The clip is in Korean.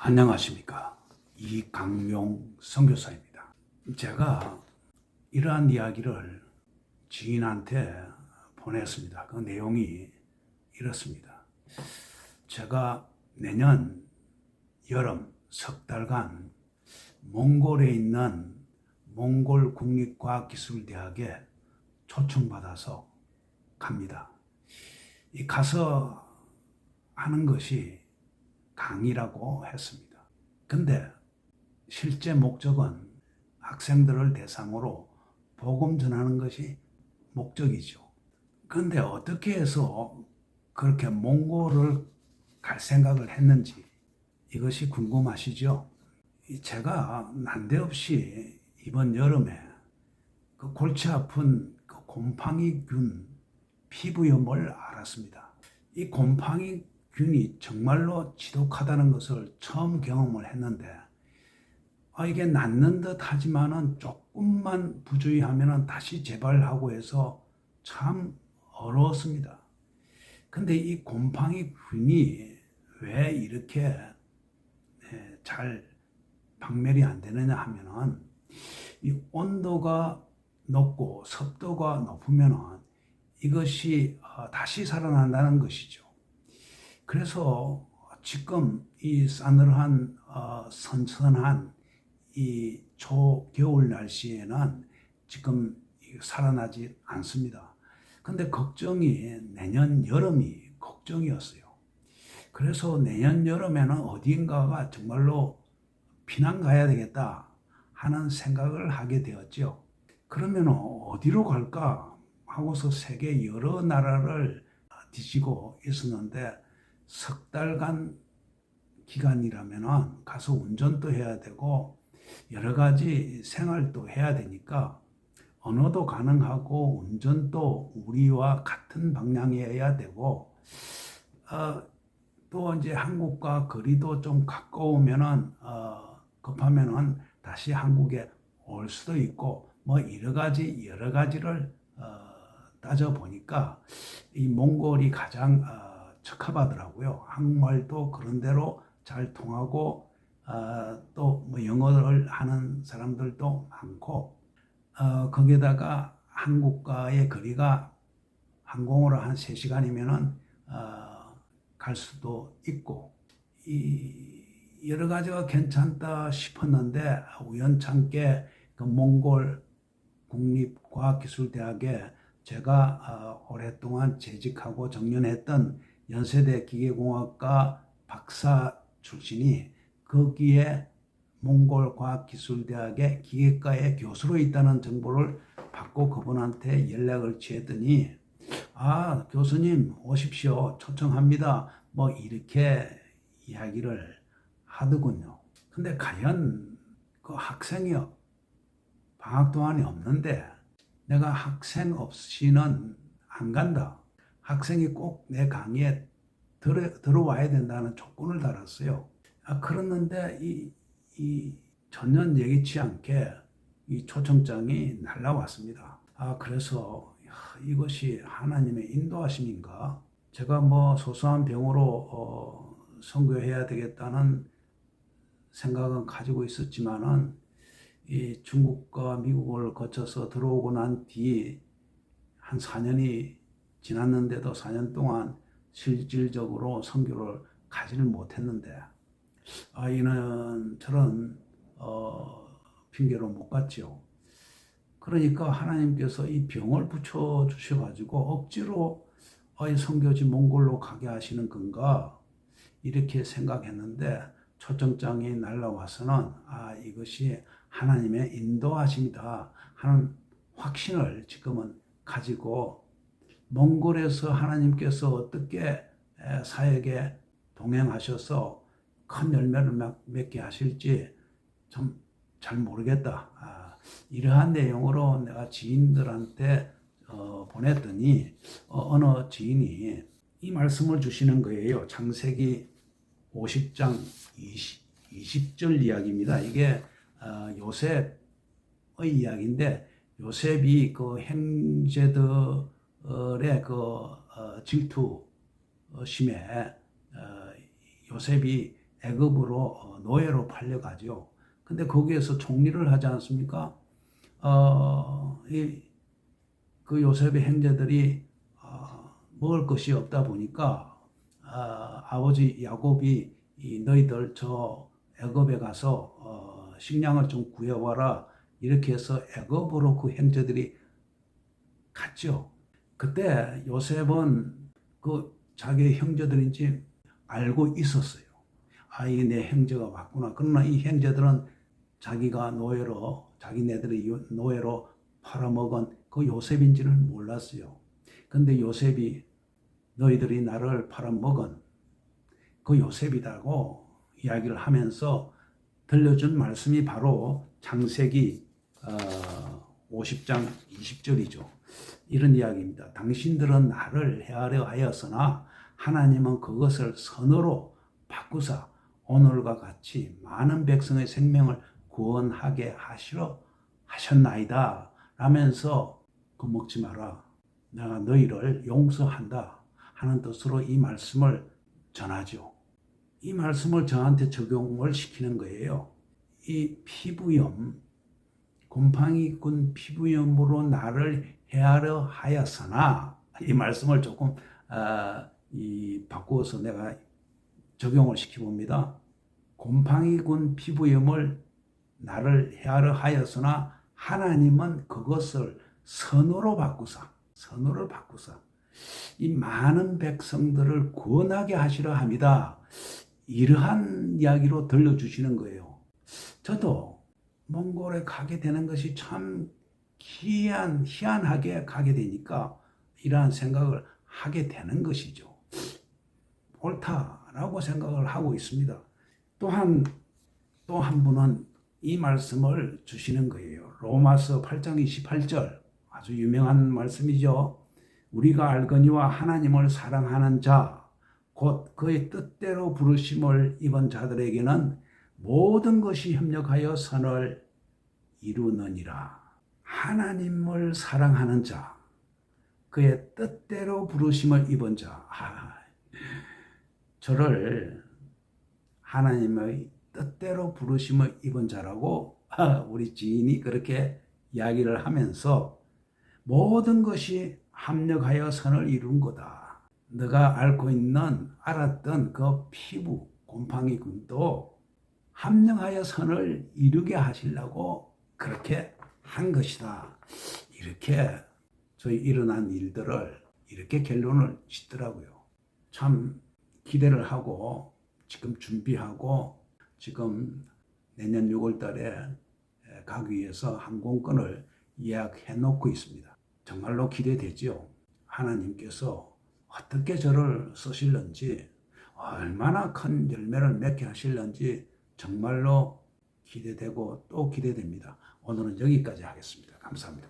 안녕하십니까. 이강용 선교사입니다. 제가 이러한 이야기를 지인한테 보냈습니다. 그 내용이 이렇습니다. 제가 내년 여름 석 달간 몽골에 있는 몽골 국립과학기술대학에 초청받아서 갑니다. 이 가서 하는 것이 강의라고 했습니다. 근데 실제 목적은 학생들을 대상으로 복음 전하는 것이 목적이죠. 근데 어떻게 해서 그렇게 몽골을 갈 생각을 했는지 이것이 궁금하시죠? 제가 난데없이 이번 여름에 그 골치 아픈 그 곰팡이균 피부염을 알았습니다. 이 곰팡이균이 정말로 지독하다는 것을 처음 경험을 했는데 이게 낫는 듯 하지만은 조금만 부주의하면은 다시 재발하고 해서 참 어려웠습니다. 근데 이 곰팡이균이 왜 이렇게 잘 박멸이 안 되느냐 하면은 이 온도가 높고 습도가 높으면은 이것이 다시 살아난다는 것이죠. 그래서 지금 이 싸늘한 선선한 이 초겨울 날씨에는 지금 살아나지 않습니다. 근데 걱정이 내년 여름이 걱정이었어요. 그래서 내년 여름에는 어딘가가 정말로 피난 가야 되겠다 하는 생각을 하게 되었죠. 그러면 어디로 갈까 하고서 세계 여러 나라를 뒤지고 있었는데 석 달간 기간이라면 가서 운전도 해야 되고 여러 가지 생활도 해야 되니까 언어도 가능하고 운전도 우리와 같은 방향이어야 되고 또 이제 한국과 거리도 좀 가까우면은 급하면은 다시 한국에 올 수도 있고 뭐 여러 가지를 따져 보니까 이 몽골이 가장 적합하더라고요. 한국말도 그런 대로 잘 통하고 또 뭐 영어를 하는 사람들도 많고 거기에다가 한국과의 거리가 항공으로 한 3시간이면은 갈 수도 있고 여러 가지가 괜찮다 싶었는데 우연찮게 그 몽골 국립과학기술대학에 제가 오랫동안 재직하고 정년했던 연세대 기계공학과 박사 출신이 거기에 몽골과학기술대학의 기계과의 교수로 있다는 정보를 받고 그분한테 연락을 취했더니 교수님 오십시오. 초청합니다. 뭐 이렇게 이야기를 하더군요. 근데 과연 그 학생이요. 방학 동안이 없는데 내가 학생 없이는 안 간다. 학생이 꼭 내 강의에 들어와야 된다는 조건을 달았어요. 그랬는데 이 전혀 예기치 않게 이 초청장이 날라왔습니다. 그래서 이것이 하나님의 인도하심인가? 제가 뭐 소소한 병으로 선교해야 되겠다는 생각은 가지고 있었지만은 이 중국과 미국을 거쳐서 들어오고 난 뒤 한 4년이 지났는데도 4년 동안 실질적으로 선교를 가지를 못했는데 이는 저런 핑계로 못 갔죠. 그러니까 하나님께서 이 병을 붙여 주셔가지고 억지로 이 선교지 몽골로 가게 하시는 건가 이렇게 생각했는데 초청장이 날라와서는 이것이 하나님의 인도하심이다 하는 확신을 지금은 가지고 몽골에서 하나님께서 어떻게 사역에 동행하셔서 큰 열매를 맺게 하실지 좀 잘 모르겠다. 이러한 내용으로 내가 지인들한테 보냈더니 어느 지인이 이 말씀을 주시는 거예요. 창세기 50장 20절 이야기입니다. 이게 요셉의 이야기인데 요셉이 그 형제들의 그 질투심에 요셉이 애굽으로 노예로 팔려가죠. 근데 거기에서 총리를 하지 않습니까? 그 요셉의 형제들이 먹을 것이 없다 보니까 아버지 야곱이 너희들 저 애굽에 가서 식량을 좀 구해와라 이렇게 해서 애굽으로 그 형제들이 갔죠. 그때 요셉은 그 자기 형제들인지 알고 있었어요. 이 내 형제가 왔구나. 그러나 이 형제들은 자기가 노예로 자기네들이 노예로 팔아먹은 그 요셉인지는 몰랐어요. 근데 요셉이 너희들이 나를 팔아먹은 그 요셉이라고 이야기를 하면서 들려준 말씀이 바로 창세기 50장 20절이죠. 이런 이야기입니다. 당신들은 나를 헤아려 하였으나 하나님은 그것을 선으로 바꾸사 오늘과 같이 많은 백성의 생명을 구원하게 하시려 하셨나이다 라면서 겁먹지 마라. 내가 너희를 용서한다 하는 뜻으로 이 말씀을 전하죠. 이 말씀을 저한테 적용을 시키는 거예요. 이 피부염, 곰팡이꾼 피부염으로 나를 헤아려 하였으나 이 말씀을 조금 바꾸어서 내가 적용을 시켜봅니다. 곰팡이군 피부염을 나를 헤아려 하였으나 하나님은 그것을 선으로 바꾸사 이 많은 백성들을 구원하게 하시려 합니다. 이러한 이야기로 들려주시는 거예요. 저도 몽골에 가게 되는 것이 참 희한하게 가게 되니까 이러한 생각을 하게 되는 것이죠. 옳다라고 생각을 하고 있습니다. 또한 또 한 분은 이 말씀을 주시는 거예요. 로마서 8장 28절 아주 유명한 말씀이죠. 우리가 알거니와 하나님을 사랑하는 자 곧 그의 뜻대로 부르심을 입은 자들에게는 모든 것이 협력하여 선을 이루느니라. 하나님을 사랑하는 자, 그의 뜻대로 부르심을 입은 자. 저를 하나님의 뜻대로 부르심을 입은 자라고 우리 지인이 그렇게 이야기를 하면서 모든 것이 합력하여 선을 이룬 거다. 너가 알았던 그 피부, 곰팡이군도 합력하여 선을 이루게 하시려고 그렇게 한 것이다. 이렇게 저희 일어난 일들을 이렇게 결론을 짓더라고요. 참 기대를 하고 지금 준비하고 지금 내년 6월 달에 가기 위해서 항공권을 예약해 놓고 있습니다. 정말로 기대되지요. 하나님께서 어떻게 저를 쓰실는지 얼마나 큰 열매를 맺게 하실는지 정말로 기대되고 또 기대됩니다. 오늘은 여기까지 하겠습니다. 감사합니다.